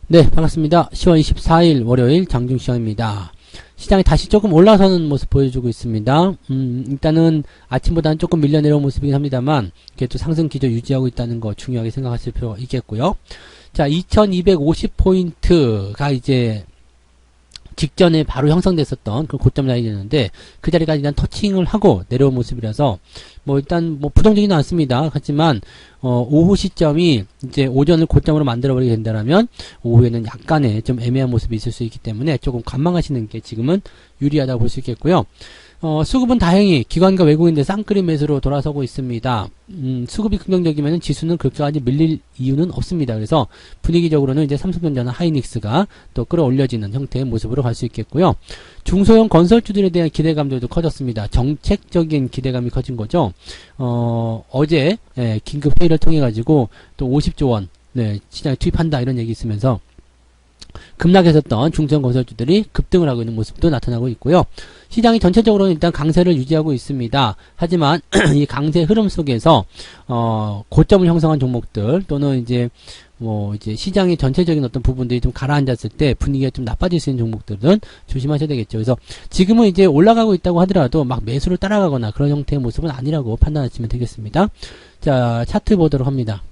네, 반갑습니다. 10월 24일 월요일 장중시황입니다. 시장이 다시 조금 올라서는 모습 보여주고 있습니다. 일단은 아침보다는 조금 밀려 내려온 모습이긴 합니다만, 그래도 상승 기조 유지하고 있다는 거 중요하게 생각하실 필요가 있겠고요. 자, 2250포인트가 이제 직전에 바로 형성됐었던 그 고점 라인이었는데, 그 자리가 일단 터칭을 하고 내려온 모습이라서, 일단 부정적이는 않습니다. 하지만, 오후 시점이 이제 오전을 고점으로 만들어버리게 된다면, 오후에는 약간의 좀 애매한 모습이 있을 수 있기 때문에 조금 관망하시는 게 지금은 유리하다고 볼 수 있겠고요. 수급은 다행히 기관과 외국인들 쌍끌이 매수로 돌아서고 있습니다. 수급이 긍정적이면 지수는 그렇게까지 밀릴 이유는 없습니다. 그래서 분위기적으로는 이제 삼성전자나 하이닉스가 또 끌어올려지는 형태의 모습으로 갈 수 있겠고요. 중소형 건설주들에 대한 기대감들도 커졌습니다. 정책적인 기대감이 커진 거죠. 어제 긴급 회의를 통해 가지고 또 50조 원 시장에 투입한다 이런 얘기 있으면서 급락했었던 중소형 건설주들이 급등을 하고 있는 모습도 나타나고 있고요. 시장이 전체적으로는 일단 강세를 유지하고 있습니다. 하지만 이 강세 흐름 속에서 고점을 형성한 종목들 또는 이제 시장의 전체적인 어떤 부분들이 좀 가라앉았을 때 분위기가 좀 나빠질 수 있는 종목들은 조심하셔야 되겠죠. 그래서 지금은 이제 올라가고 있다고 하더라도 막 매수를 따라가거나 그런 형태의 모습은 아니라고 판단하시면 되겠습니다. 자, 차트 보도록 합니다.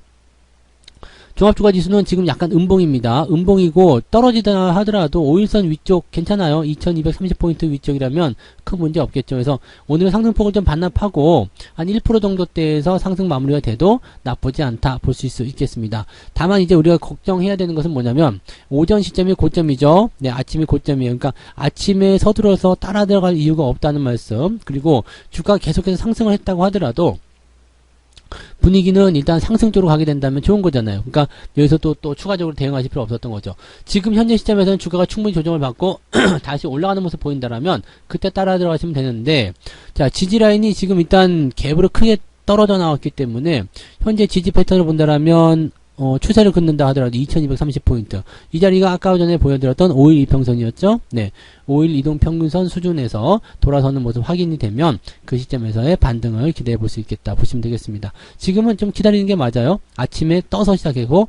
종합주가지수는 지금 약간 음봉입니다. 음봉이고 떨어지다 하더라도 5일선 위쪽 괜찮아요. 2230포인트 위쪽이라면 큰 문제 없겠죠. 그래서 오늘은 상승폭을 좀 반납하고 한 1% 정도대에서 상승 마무리가 돼도 나쁘지 않다 볼 수 있겠습니다. 다만 이제 우리가 걱정해야 되는 것은 뭐냐면 오전 시점이 고점이죠. 네, 아침이 고점이에요. 그러니까 아침에 서둘러서 따라 들어갈 이유가 없다는 말씀. 그리고 주가가 계속해서 상승을 했다고 하더라도 분위기는 일단 상승 쪽으로 가게 된다면 좋은 거잖아요. 그러니까 여기서 또 추가적으로 대응하실 필요 없었던 거죠. 지금 현재 시점에서는 주가가 충분히 조정을 받고 다시 올라가는 모습 보인다라면 그때 따라 들어가시면 되는데, 자, 지지 라인이 지금 일단 갭으로 크게 떨어져 나왔기 때문에 현재 지지 패턴을 본다라면 추세를 긋는다 하더라도 2230포인트. 이 자리가 아까 전에 보여드렸던 5일 이평선이었죠? 네. 5일 이동평균선 수준에서 돌아서는 모습 확인이 되면 그 시점에서의 반등을 기대해 볼 수 있겠다 보시면 되겠습니다. 지금은 좀 기다리는 게 맞아요. 아침에 떠서 시작하고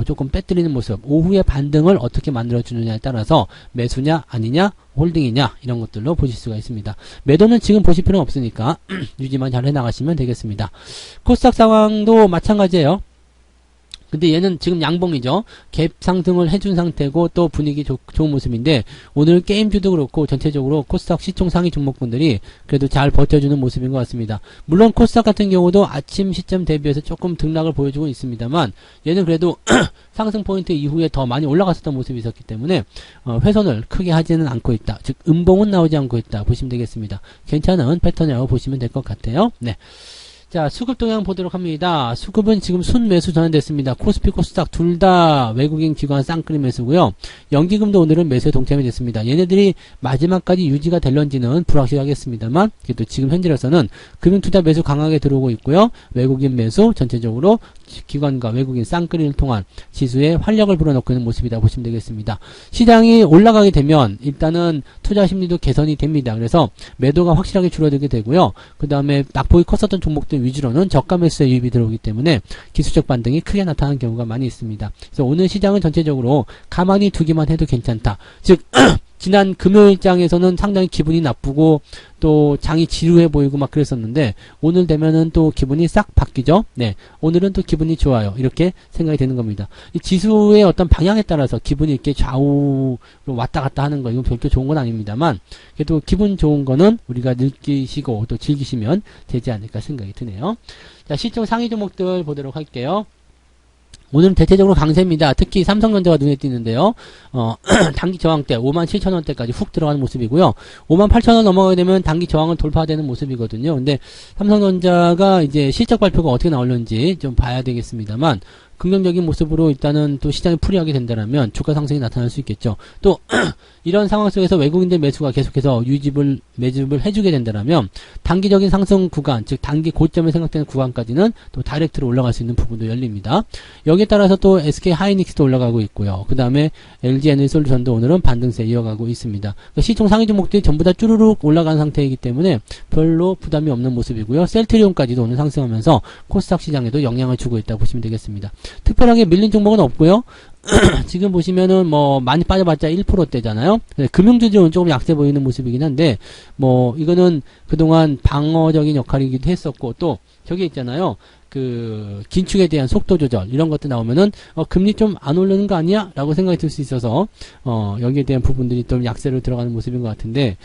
조금 빼뜨리는 모습. 오후에 반등을 어떻게 만들어주느냐에 따라서 매수냐 아니냐 홀딩이냐 이런 것들로 보실 수가 있습니다. 매도는 지금 보실 필요는 없으니까 유지만 잘 해나가시면 되겠습니다. 코스닥 상황도 마찬가지예요. 근데 얘는 지금 양봉이죠. 갭 상승을 해준 상태고 또 분위기 좋은 모습인데 오늘 게임주도 그렇고 전체적으로 코스닥 시총 상위 종목군들이 그래도 잘 버텨주는 모습인 것 같습니다. 물론 코스닥 같은 경우도 아침 시점 대비해서 조금 등락을 보여주고 있습니다만 얘는 그래도 상승 포인트 이후에 더 많이 올라갔었던 모습이 있었기 때문에 훼손을 크게 하지는 않고 있다. 즉 음봉은 나오지 않고 있다 보시면 되겠습니다. 괜찮은 패턴이라고 보시면 될 것 같아요. 네. 자, 수급 동향 보도록 합니다. 수급은 지금 순매수 전환됐습니다. 코스피, 코스닥 둘 다 외국인 기관 쌍끌이 매수고요. 연기금도 오늘은 매수에 동참이 됐습니다. 얘네들이 마지막까지 유지가 될런지는 불확실하겠습니다만 그래도 지금 현재로서는 금융투자 매수 강하게 들어오고 있고요. 외국인 매수 전체적으로 기관과 외국인 쌍끌이를 통한 지수에 활력을 불어넣고 있는 모습이다 보시면 되겠습니다. 시장이 올라가게 되면 일단은 투자 심리도 개선이 됩니다. 그래서 매도가 확실하게 줄어들게 되고요. 그 다음에 낙폭이 컸었던 종목들 위주로는 저가 매수에 유입이 들어오기 때문에 기술적 반등이 크게 나타나는 경우가 많이 있습니다. 그래서 오늘 시장은 전체적으로 가만히 두기만 해도 괜찮다. 즉 지난 금요일장에서는 상당히 기분이 나쁘고 또 장이 지루해 보이고 막 그랬었는데 오늘 되면은 또 기분이 싹 바뀌죠. 네, 오늘은 또 기분이 좋아요. 이렇게 생각이 되는 겁니다. 이 지수의 어떤 방향에 따라서 기분이 이렇게 좌우로 왔다 갔다 하는 거 이건 별로 좋은 건 아닙니다만 그래도 기분 좋은 거는 우리가 느끼시고 또 즐기시면 되지 않을까 생각이 드네요. 자, 시총 상위 종목들 보도록 할게요. 오늘은 대체적으로 강세입니다. 특히 삼성전자가 눈에 띄는데요. 단기 저항대 57,000원대까지 훅 들어가는 모습이고요. 58,000원 넘어가게 되면 단기 저항을 돌파되는 모습이거든요. 근데 삼성전자가 이제 실적 발표가 어떻게 나올는지 좀 봐야 되겠습니다만 긍정적인 모습으로 일단은 또 시장이 풀이하게 된다면 주가 상승이 나타날 수 있겠죠. 또 이런 상황 속에서 외국인들 매수가 계속해서 매집을 해주게 된다면 단기적인 상승 구간, 즉 단기 고점에 생각되는 구간까지는 또 다이렉트로 올라갈 수 있는 부분도 열립니다. 여기에 따라서 또 SK 하이닉스도 올라가고 있고요. 그 다음에 LG 에너지솔루션도 오늘은 반등세 이어가고 있습니다. 그러니까 시총 상위 종목들이 전부 다 쭈루룩 올라간 상태이기 때문에 별로 부담이 없는 모습이고요. 셀트리온까지도 오늘 상승하면서 코스닥 시장에도 영향을 주고 있다고 보시면 되겠습니다. 특별하게 밀린 종목은 없고요. 지금 보시면은 뭐 많이 빠져봤자 1%대잖아요. 금융주들은 조금 약세 보이는 모습이긴 한데 뭐 이거는 그동안 방어적인 역할이기도 했었고 또 저기 있잖아요. 그 긴축에 대한 속도 조절 이런 것들 나오면은 금리 좀 안 오르는 거 아니야? 라고 생각이 들 수 있어서 여기에 대한 부분들이 좀 약세로 들어가는 모습인 것 같은데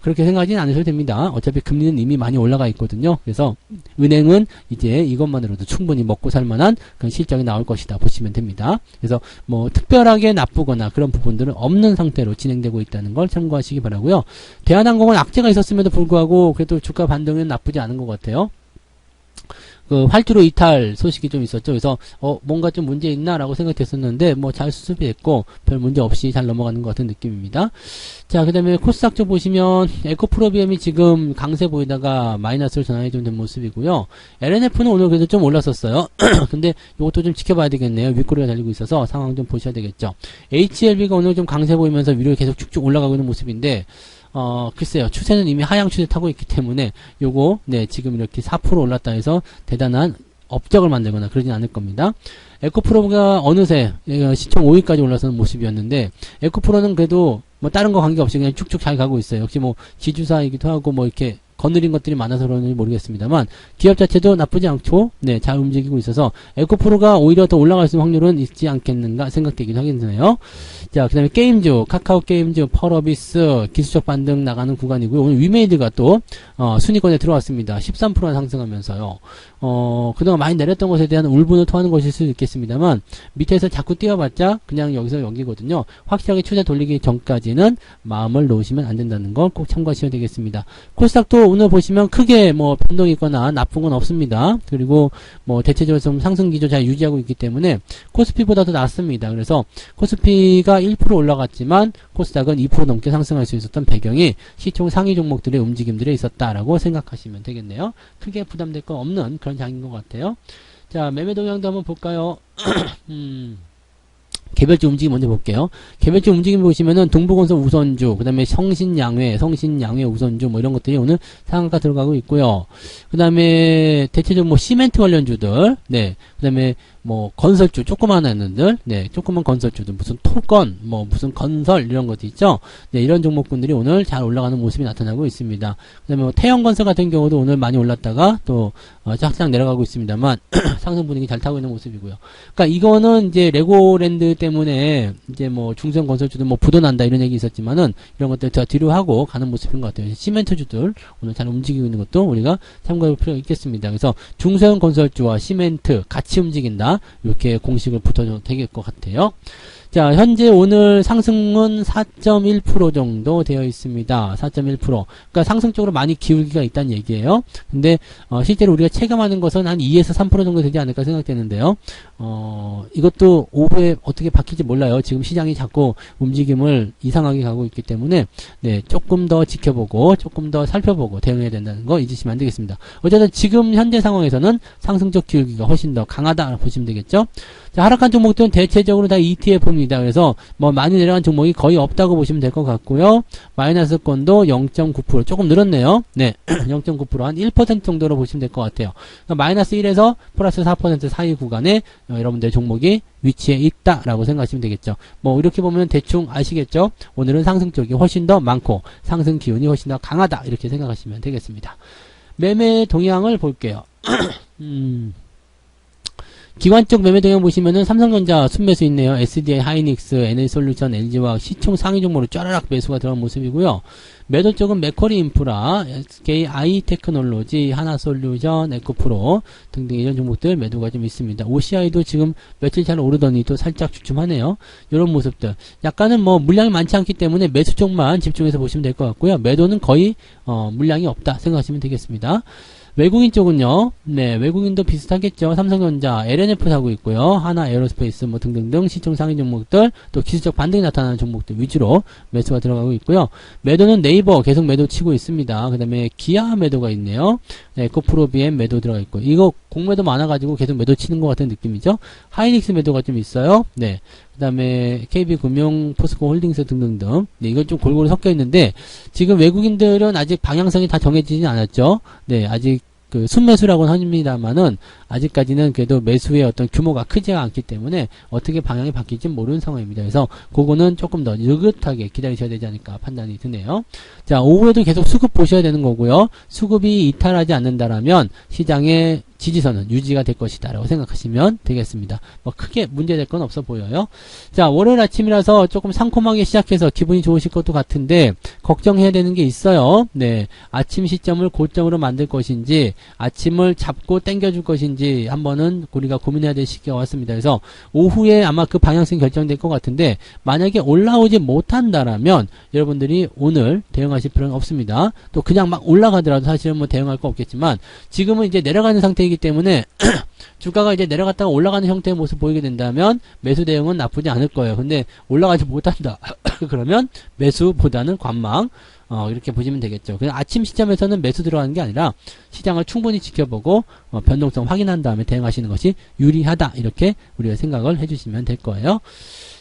그렇게 생각하지는 않으셔도 됩니다. 어차피 금리는 이미 많이 올라가 있거든요. 그래서 은행은 이제 이것만으로도 충분히 먹고 살 만한 그런 실적이 나올 것이다 보시면 됩니다. 그래서 뭐 특별하게 나쁘거나 그런 부분들은 없는 상태로 진행되고 있다는 걸 참고하시기 바라고요. 대한항공은 악재가 있었음에도 불구하고 그래도 주가 반등은 나쁘지 않은 것 같아요. 그 활주로 이탈 소식이 좀 있었죠. 그래서 뭔가 좀 문제 있나라고 생각됐었는데 뭐 잘 수습이 됐고 별 문제 없이 잘 넘어가는 것 같은 느낌입니다. 자, 그다음에 코스닥 쪽 보시면 에코프로비엠이 지금 강세 보이다가 마이너스로 전환이 좀 된 모습이고요. LNF는 오늘 그래도 좀 올랐었어요. 근데 이것도 좀 지켜봐야 되겠네요. 윗꼬리가 달리고 있어서 상황 좀 보셔야 되겠죠. HLB가 오늘 좀 강세 보이면서 위로 계속 쭉쭉 올라가고 있는 모습인데 글쎄요. 추세는 이미 하향 추세 타고 있기 때문에 요거 네, 지금 이렇게 4% 올랐다 해서 대단한 업적을 만들거나 그러진 않을 겁니다. 에코프로가 어느새 시총 5위까지 올라서는 모습이었는데 에코프로는 그래도 뭐 다른 거 관계없이 그냥 쭉쭉 잘 가고 있어요. 역시 뭐 지주사이기도 하고 뭐 이렇게 거느린 것들이 많아서 그런지 모르겠습니다만 기업 자체도 나쁘지 않고 네, 잘 움직이고 있어서 에코프로가 오히려 더 올라갈 수 있는 확률은 있지 않겠는가 생각되긴 하겠네요. 자, 그 다음에 게임주, 카카오 게임주, 펄어비스 기술적 반등 나가는 구간이고요. 오늘 위메이드가 또 순위권에 들어왔습니다. 13%나 상승하면서요. 그동안 많이 내렸던 것에 대한 울분을 토하는 것일 수도 있겠습니다만 밑에서 자꾸 뛰어봤자 그냥 여기서 여기거든요. 확실하게 추세 돌리기 전까지는 마음을 놓으시면 안 된다는 걸 꼭 참고하셔야 되겠습니다. 코스닥도 오늘 보시면 크게 뭐 변동이 있거나 나쁜 건 없습니다. 그리고 뭐 대체적으로 좀 상승 기조 잘 유지하고 있기 때문에 코스피보다 더 낫습니다. 그래서 코스피가 1% 올라갔지만 코스닥은 2% 넘게 상승할 수 있었던 배경이 시총 상위 종목들의 움직임들에 있었다라고 생각하시면 되겠네요. 크게 부담될 건 없는 그런 장인 것 같아요. 자, 매매 동향도 한번 볼까요? 개별주 움직임 먼저 볼게요. 개별주 움직임 보시면은 동부건설 우선주, 그 다음에 성신양회 우선주 뭐 이런 것들이 오늘 상한가 들어가고 있고요. 그 다음에 대체적으로 뭐 시멘트 관련주들, 네, 그 다음에 뭐 건설주 조그만 애들, 네, 조그만 건설주들 무슨 토건, 뭐 무슨 건설 이런 것도 있죠. 네, 이런 종목군들이 오늘 잘 올라가는 모습이 나타나고 있습니다. 그다음에 뭐 태형건설 같은 경우도 오늘 많이 올랐다가 또 쫙쫙 내려가고 있습니다만 상승 분위기 잘 타고 있는 모습이고요. 그러니까 이거는 이제 레고랜드 때문에 이제 뭐 중소형 건설주들 뭐 부도난다 이런 얘기 있었지만은 이런 것들 더 뒤로 하고 가는 모습인 것 같아요. 시멘트주들 오늘 잘 움직이고 있는 것도 우리가 참고할 필요가 있겠습니다. 그래서 중소형 건설주와 시멘트 같이 움직인다. 이렇게 공식을 붙여도 되겠을 것 같아요. 자, 현재 오늘 상승은 4.1% 정도 되어 있습니다. 4.1%. 그러니까 상승 쪽으로 많이 기울기가 있다는 얘기예요. 근데 실제로 우리가 체감하는 것은 한 2에서 3% 정도 되지 않을까 생각되는데요. 이것도 오후에 어떻게 바뀔지 몰라요. 지금 시장이 자꾸 움직임을 이상하게 가고 있기 때문에 네, 조금 더 지켜보고 조금 더 살펴보고 대응해야 된다는 거 잊으시면 안 되겠습니다. 어쨌든 지금 현재 상황에서는 상승적 기울기가 훨씬 더 강하다 보시면 되겠죠. 자, 하락한 종목들은 대체적으로 다 ETF입니다. 그래서 뭐 많이 내려간 종목이 거의 없다고 보시면 될 것 같고요. 마이너스권도 0.9% 조금 늘었네요. 네, 0.9% 한 1% 정도로 보시면 될 것 같아요. 그러니까 마이너스 1에서 플러스 4% 사이 구간에 여러분들 종목이 위치해 있다라고 생각하시면 되겠죠. 뭐 이렇게 보면 대충 아시겠죠? 오늘은 상승 쪽이 훨씬 더 많고 상승 기운이 훨씬 더 강하다 이렇게 생각하시면 되겠습니다. 매매 동향을 볼게요. 기관 쪽 매매 동향 보시면은 삼성전자 순매수 있네요. SDI, 하이닉스, NL솔루션, LG화학 시총 상위 종목으로 쫘라락 매수가 들어간 모습이고요. 매도 쪽은 맥쿼리 인프라, SK 아이테크놀로지, 하나솔루션, 에코프로 등등 이런 종목들 매도가 좀 있습니다. OCI도 지금 며칠 잘 오르더니 또 살짝 주춤하네요. 이런 모습들. 약간은 뭐 물량이 많지 않기 때문에 매수 쪽만 집중해서 보시면 될 것 같고요. 매도는 거의 물량이 없다 생각하시면 되겠습니다. 외국인 쪽은요, 네, 외국인도 비슷하겠죠. 삼성전자, LNF 사고 있고요. 하나 에어로스페이스 뭐 등등등 시총 상위 종목들, 또 기술적 반등이 나타나는 종목들 위주로 매수가 들어가고 있고요. 매도는 네이버 계속 매도 치고 있습니다. 그 다음에 기아 매도가 있네요. 네, 에코프로비엠 매도 들어가 있고, 이거 공매도 많아가지고 계속 매도 치는 것 같은 느낌이죠. 하이닉스 매도가 좀 있어요. 네. 그 다음에 KB금융, 포스코 홀딩스 등등등. 네, 이건 좀 골고루 섞여 있는데, 지금 외국인들은 아직 방향성이 다 정해지진 않았죠. 네, 아직 그 순매수라고는 합니다만은 아직까지는 그래도 매수의 어떤 규모가 크지가 않기 때문에 어떻게 방향이 바뀔지 모르는 상황입니다. 그래서 그거는 조금 더 느긋하게 기다리셔야 되지 않을까 판단이 드네요. 자, 오후에도 계속 수급 보셔야 되는 거고요. 수급이 이탈하지 않는다라면 시장의 지지선은 유지가 될 것이다 라고 생각하시면 되겠습니다. 뭐 크게 문제될 건 없어 보여요. 자, 월요일 아침이라서 조금 상콤하게 시작해서 기분이 좋으실 것도 같은데 걱정해야 되는 게 있어요. 네, 아침 시점을 고점으로 만들 것인지 아침을 잡고 당겨줄 것인지 한번은 우리가 고민해야 될 시기가 왔습니다. 그래서 오후에 아마 그 방향성이 결정될 것 같은데 만약에 올라오지 못한다라면 여러분들이 오늘 대응하실 필요는 없습니다. 또 그냥 막 올라가더라도 사실은 뭐 대응할 거 없겠지만 지금은 이제 내려가는 상태이기 때문에 주가가 이제 내려갔다가 올라가는 형태의 모습 보이게 된다면 매수 대응은 나쁘지 않을 거예요. 근데 올라가지 못한다. 그러면 매수보다는 관망. 이렇게 보시면 되겠죠. 그냥 아침 시점에서는 매수 들어가는 게 아니라 시장을 충분히 지켜보고 변동성 확인한 다음에 대응하시는 것이 유리하다. 이렇게 우리가 생각을 해주시면 될 거예요.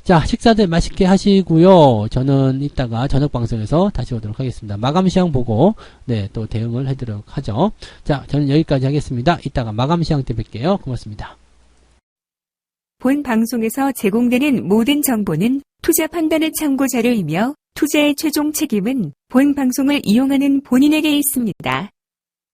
자, 식사들 맛있게 하시고요. 저는 이따가 저녁 방송에서 다시 오도록 하겠습니다. 마감 시황 보고 네, 또 대응을 해드리도록 하죠. 자, 저는 여기까지 하겠습니다. 이따가 마감 시황 때 뵐게요. 고맙습니다. 본 방송에서 제공되는 모든 정보는 투자 판단의 참고 자료이며 투자의 최종 책임은 본 방송을 이용하는 본인에게 있습니다.